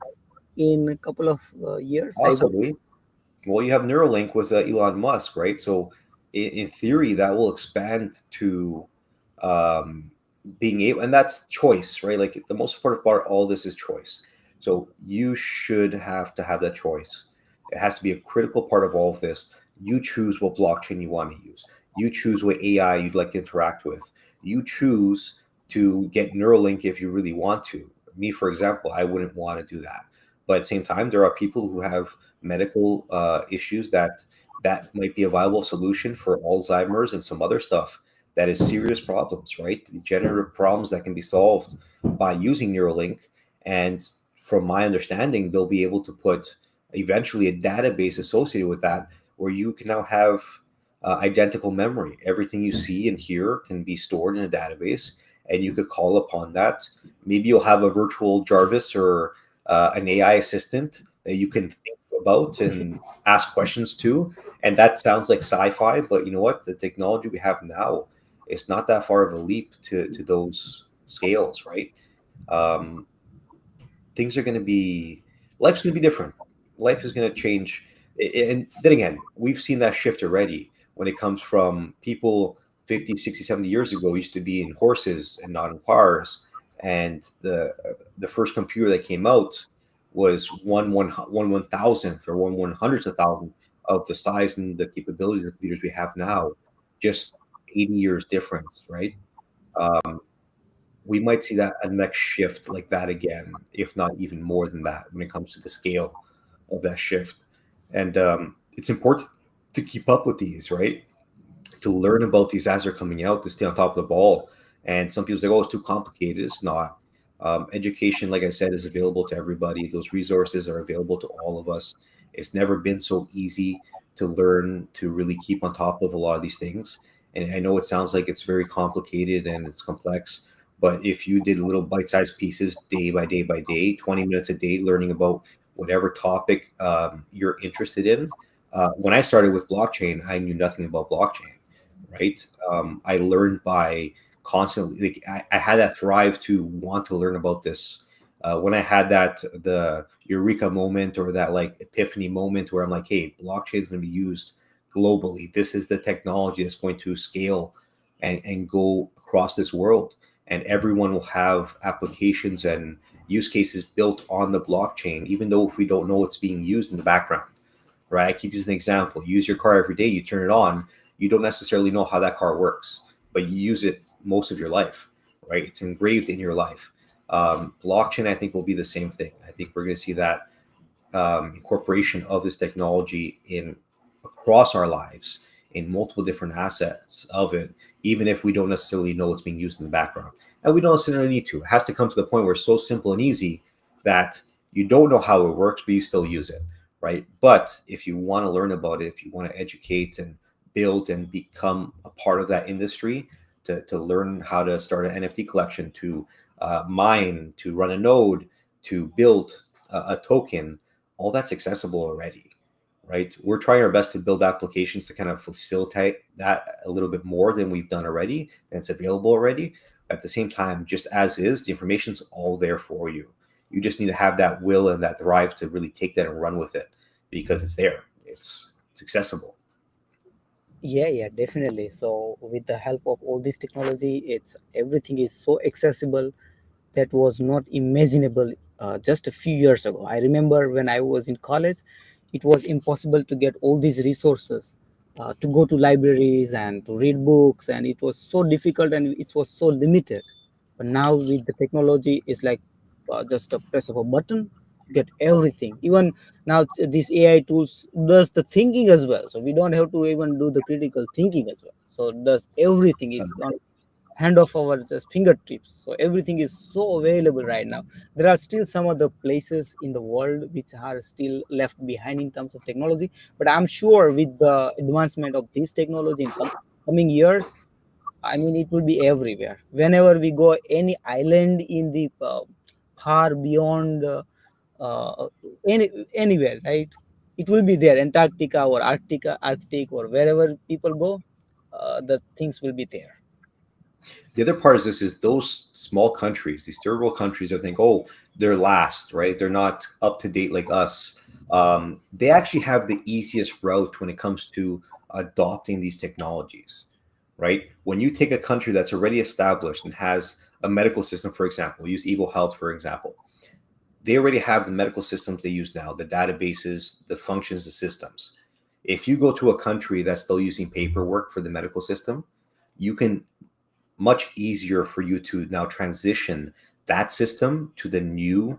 in a couple of years. Cyborg. Possibly. Well, you have Neuralink with Elon Musk, right? So, in theory, that will expand to um, being able, and that's choice, right? Like the most important part of all this is choice. So, you should have to have that choice. It has to be a critical part of all of this. You choose what blockchain you want to use. You choose what AI you'd like to interact with. You choose to get Neuralink if you really want to. Me, for example, I wouldn't want to do that. But at the same time, there are people who have medical issues that might be a viable solution for Alzheimer's and some other stuff that is serious problems, right? Degenerative problems that can be solved by using Neuralink. And from my understanding, they'll be able to put eventually a database associated with that where you can now have identical memory. Everything you see and hear can be stored in a database, and you could call upon that. Maybe you'll have a virtual Jarvis or an AI assistant that you can think about and ask questions to. And that sounds like sci-fi, but you know what? The technology we have now is not that far of a leap to those scales, right? Um, things are going to be Life's going to be different. Life is going to change. And then again, we've seen that shift already when it comes from people 50, 60, 70 years ago used to be in horses and not in cars. And the first computer that came out was one thousandth or one hundredth of thousandth of the size and the capabilities of computers we have now. Just 80 years difference, right? Um, we might see that a next shift like that again, if not even more than that, when it comes to the scale of that shift. And it's important to keep up with these, right? To learn about these as they're coming out, to stay on top of the ball. And some people say, "Oh, it's too complicated." It's not. Education, like I said, is available to everybody. Those resources are available to all of us. It's never been so easy to learn to really keep on top of a lot of these things. And I know it sounds like it's very complicated and it's complex, but if you did little bite-sized pieces day by day, 20 minutes a day, learning about whatever topic you're interested in. When I started with blockchain, I knew nothing about blockchain, right? I learned by constantly, like, I had that thrive to want to learn about this. When I had the eureka moment or that like epiphany moment where I'm like, hey, blockchain is going to be used globally. This is the technology that's going to scale and go across this world. And everyone will have applications and use cases built on the blockchain, even though if we don't know it's being used in the background, right? I keep using the example: use your car every day, you turn it on, you don't necessarily know how that car works, but you use it most of your life, right? It's engraved in your life. Blockchain, I think, will be the same thing. I think we're going to see that incorporation of this technology in across our lives in multiple different assets of it, even if we don't necessarily know it's being used in the background. And we don't necessarily need to. It has to come to the point where it's so simple and easy that you don't know how it works, but you still use it, right? But if you want to learn about it, if you want to educate and build and become a part of that industry, to learn how to start an NFT collection, to mine, to run a node, to build a token, all that's accessible already, right? We're trying our best to build applications to kind of facilitate that a little bit more than we've done already, and it's available already. At the same time, just as is, the information's all there for you. You just need to have that will and that drive to really take that and run with it because it's there. It's accessible. Yeah, yeah, definitely. So with the help of all this technology, it's everything is so accessible that was not imaginable just a few years ago. I remember when I was in college, it was impossible to get all these resources, to go to libraries and to read books, and it was so difficult and it was so limited. But now with the technology, it's like just a press of a button, you get everything. Even now, these AI tools does the thinking as well, so we don't have to even do the critical thinking as well. So it does everything So is on hand of our just fingertips. So everything is so available right now. There are still some other places in the world which are still left behind in terms of technology, but I'm sure with the advancement of this technology in coming years, I mean, it will be everywhere. Whenever we go any island in the far beyond uh, anywhere, right? It will be there. Antarctica or Arctic or wherever people go, the things will be there. the other part is this is those small countries, these third world countries that think, oh, they're last, right? They're not up to date like us. They actually have the easiest route when it comes to adopting these technologies, right? When you take a country that's already established and has a medical system, for example, use Evo Health, for example, they already have the medical systems they use now, the databases, the functions, the systems. If you go to a country that's still using paperwork for the medical system, you can much easier for you to now transition that system to the new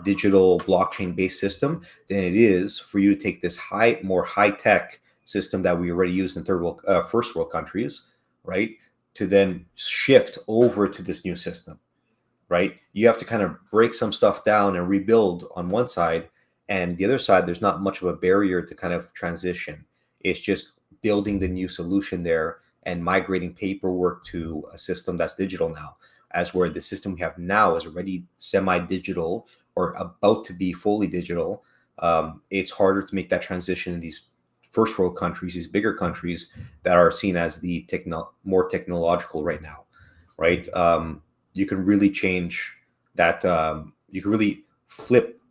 digital blockchain based system than it is for you to take this more high tech system that we already use in first world countries, right? To then shift over to this new system, right? You have to kind of break some stuff down and rebuild on one side, and the other side, there's not much of a barrier to kind of transition. It's just building the new solution there and migrating paperwork to a system that's digital now, as where the system we have now is already semi-digital or about to be fully digital. It's harder to make that transition in these first world countries, these bigger countries that are seen as the more technological right now, right? You can really change that. You can really flip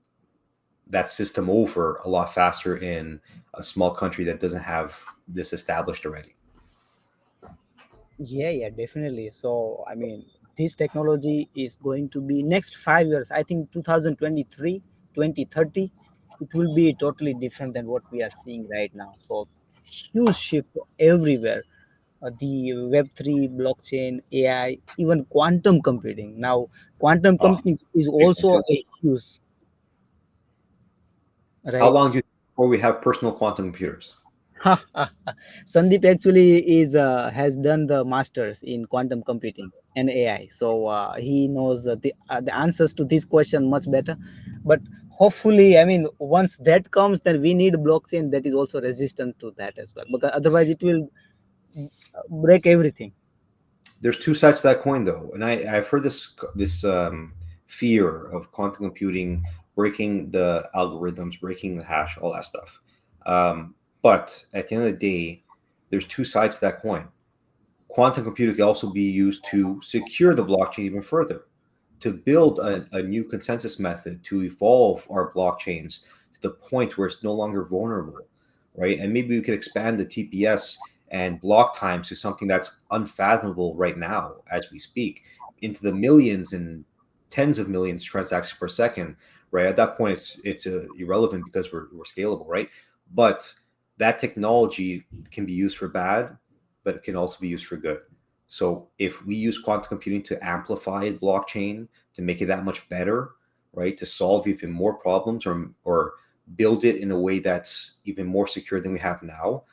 that system over a lot faster in a small country that doesn't have this established already. Yeah, yeah, definitely. So, I mean, this technology is going to be next 5 years. I think 2023, 2030, it will be totally different than what we are seeing right now. So, huge shift everywhere. The Web3, blockchain, AI, even quantum computing. Now, quantum Oh, computing is big one also too. a huge, How right? long do you think before we have personal quantum computers? Sandeep actually is has done the masters in quantum computing and AI, so he knows the answers to this question much better. But hopefully, I mean, once that comes, then we need blockchain that is also resistant to that as well, because otherwise it will break everything. There's two sides to that coin, though, and I've heard this fear of quantum computing breaking the algorithms, breaking the hash, all that stuff. But at the end of the day, there's two sides to that coin. Quantum computing can also be used to secure the blockchain even further, to build a new consensus method to evolve our blockchains to the point where it's no longer vulnerable, right? And maybe we could expand the TPS and block times to something that's unfathomable right now as we speak, into the millions and tens of millions transactions per second, right? At that point, it's irrelevant because we're scalable, right? But that technology can be used for bad, but it can also be used for good. So if we use quantum computing to amplify blockchain, to make it that much better, right, to solve even more problems, or build it in a way that's even more secure than we have now,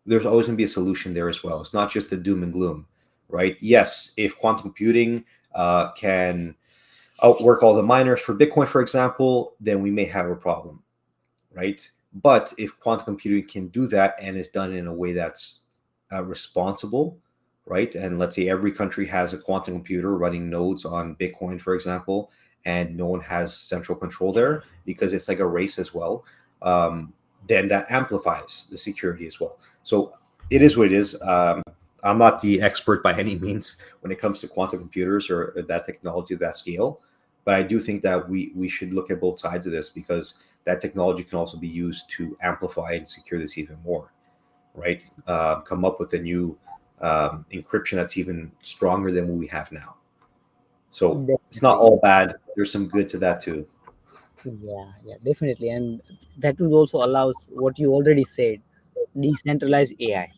there's always going to be a solution there as well. It's not just the doom and gloom, right? Yes, if quantum computing can outwork all the miners for Bitcoin, for example, then we may have a problem, right? But if quantum computing can do that and is done in a way that's responsible, right? And let's say every country has a quantum computer running nodes on Bitcoin, for example, and no one has central control there because it's like a race as well. Um, then that amplifies the security as well. So it is what it is. I'm not the expert by any means when it comes to quantum computers or that technology, that scale, but I do think that we should look at both sides of this because that technology can also be used to amplify and secure this even more, right? Come up with a new encryption that's even stronger than what we have now. So it's not Definitely. all bad. There's some good to that too. Yeah, yeah, definitely. And that will also allows what you already said, decentralized AI.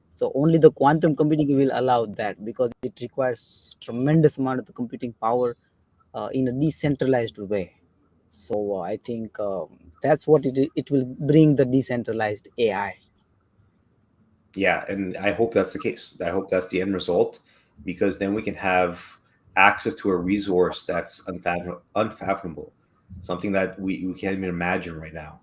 So only the quantum computing will allow that because it requires tremendous amount of the computing power in a decentralized way. So I think that's what it will bring the decentralized AI. Yeah, and I hope that's the case. I hope that's the end result because then we can have access to a resource that's unfathomable, something that we can't even imagine right now,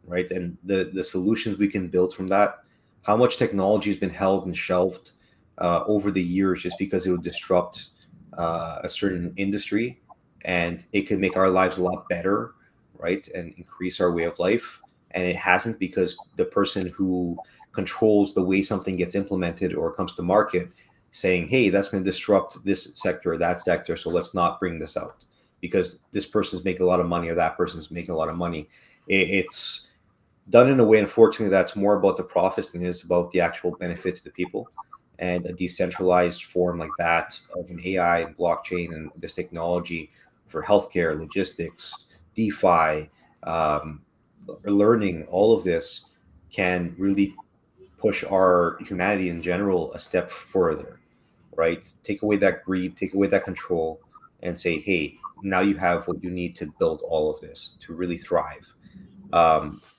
right? And the solutions we can build from that, how much technology has been held and shelved over the years just because it would disrupt a certain industry, and it could make our lives a lot better, right? And increase our way of life. And it hasn't because the person who controls the way something gets implemented or comes to market saying, hey, that's going to disrupt this sector or that sector, so let's not bring this out because this person's making a lot of money or that person's making a lot of money. It's done in a way, unfortunately, that's more about the profits than it is about the actual benefit to the people. And a decentralized form like that of an AI and blockchain and this technology for healthcare, logistics, DeFi, um, learning, all of this can really push our humanity in general a step further, right? Take away that greed, take away that control, and say, hey, now you have what you need to build all of this to really thrive.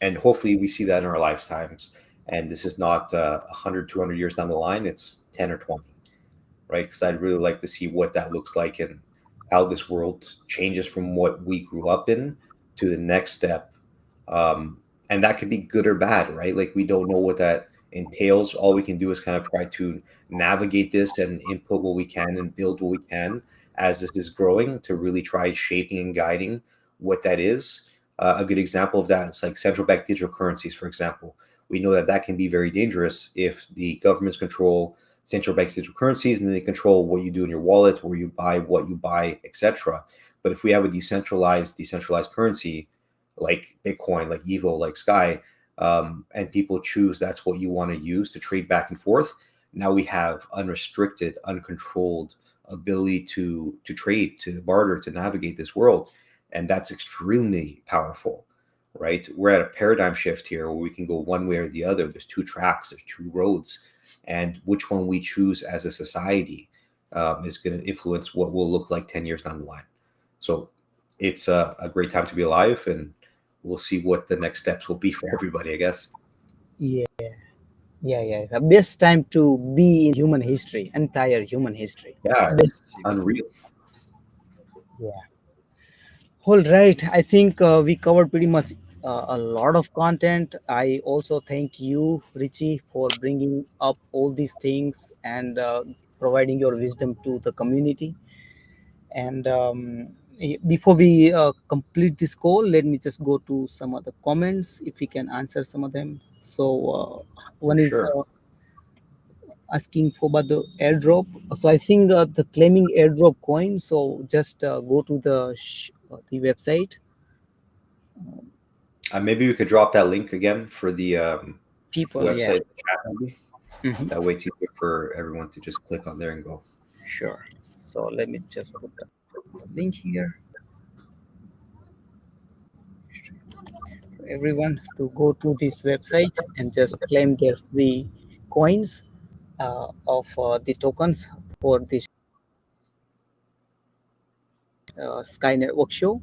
And hopefully we see that in our lifetimes. And this is not 100, 200 years down the line, it's 10 or 20, right? Because I'd really like to see what that looks like and how this world changes from what we grew up in to the next step. Um, and that could be good or bad, right? Like we don't know what that entails. All we can do is kind of try to navigate this and input what we can and build what we can as this is growing to really try shaping and guiding what that is. A good example of that is like central bank digital currencies, for example. We know that that can be very dangerous if the governments control central bank digital currencies and then they control what you do in your wallet, where you buy, what you buy, etc. But if we have a decentralized currency like Bitcoin, like Evo, like SCAI, and people choose that's what you want to use to trade back and forth, now we have unrestricted, uncontrolled ability to trade, to barter, to navigate this world, and that's extremely powerful, right? We're at a paradigm shift here where we can go one way or the other. There's two tracks, there's two roads, and which one we choose as a society is going to influence what will look like 10 years down the line. So it's a great time to be alive, and we'll see what the next steps will be for everybody, I guess. Yeah, yeah, yeah. The best time to be in human history, entire human history. Yeah, Best it's time. unreal. Yeah. All right. I think we covered pretty much a lot of content. I also thank you, Richie, for bringing up all these things and providing your wisdom to the community. And before we complete this call, let me just go to some of the comments if we can answer some of them. So, For one is sure. asking for about the airdrop. So, I think the claiming airdrop coin. So, just go to the website. Maybe we could drop that link again for the People, yeah. website chat, maybe. Mhm. That way it's easier for everyone to just click on there and go. Sure. So, let me just put the link here. everyone to go to this website and just claim their free coins of the tokens for this Sky Network show.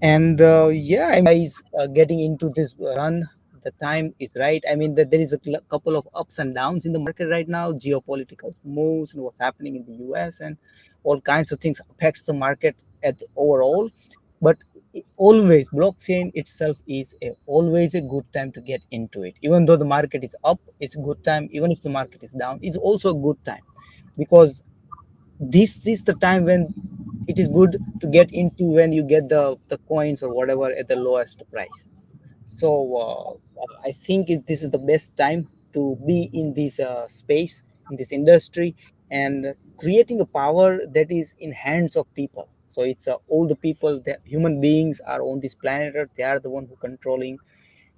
And yeah, I mean, guys, getting into this run, the time is right. I mean, that there is a couple of ups and downs in the market right now, geopolitical moves and what's happening in the US, and all kinds of things affects the market at the overall. But always, blockchain itself is always a good time to get into it. Even though the market is up, it's a good time. Even if the market is down, it's also a good time because this is the time when it is good to get into, when you get the coins or whatever at the lowest price. So I think this is the best time to be in this space, in this industry, and creating a power that is in hands of people. So it's all the people, the human beings are on this planet Earth. They are the one who controlling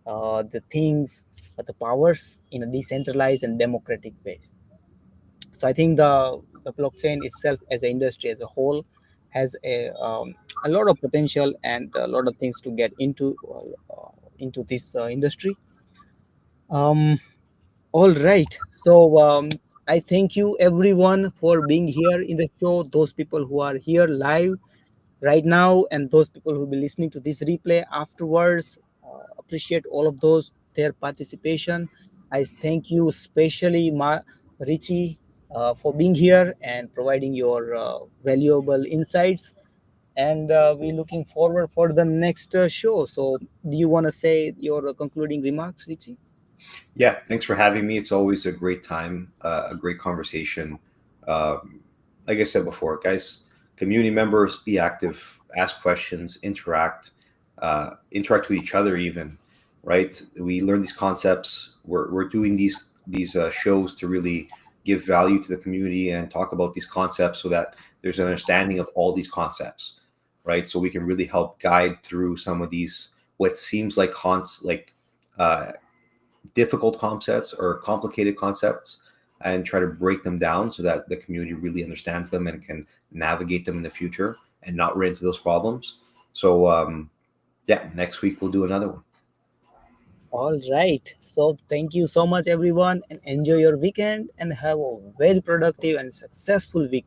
the things, the powers in a decentralized and democratic ways. So I think the blockchain itself as an industry as a whole has a lot of potential and a lot of things to get into this industry. um, all right, so I thank you everyone for being here in the show, those people who are here live right now and those people who will be listening to this replay afterwards. Appreciate all of those, their participation. I thank you especially Richie for being here and providing your valuable insights, and we're looking forward for the next show. So do you want to say your concluding remarks, Richie? Yeah, thanks for having me. It's always a great time, a great conversation. Um, like I said before, guys, community members, be active, ask questions, interact with each other. Even, right? We learn these concepts. We're doing these shows to really give value to the community and talk about these concepts so that there's an understanding of all these concepts, right? So we can really help guide through some of these what seems like uh, difficult concepts or complicated concepts and try to break them down so that the community really understands them and can navigate them in the future and not run into those problems. So, yeah, next week we'll do another one. All right, so thank you so much everyone, and enjoy your weekend and have a very productive and successful week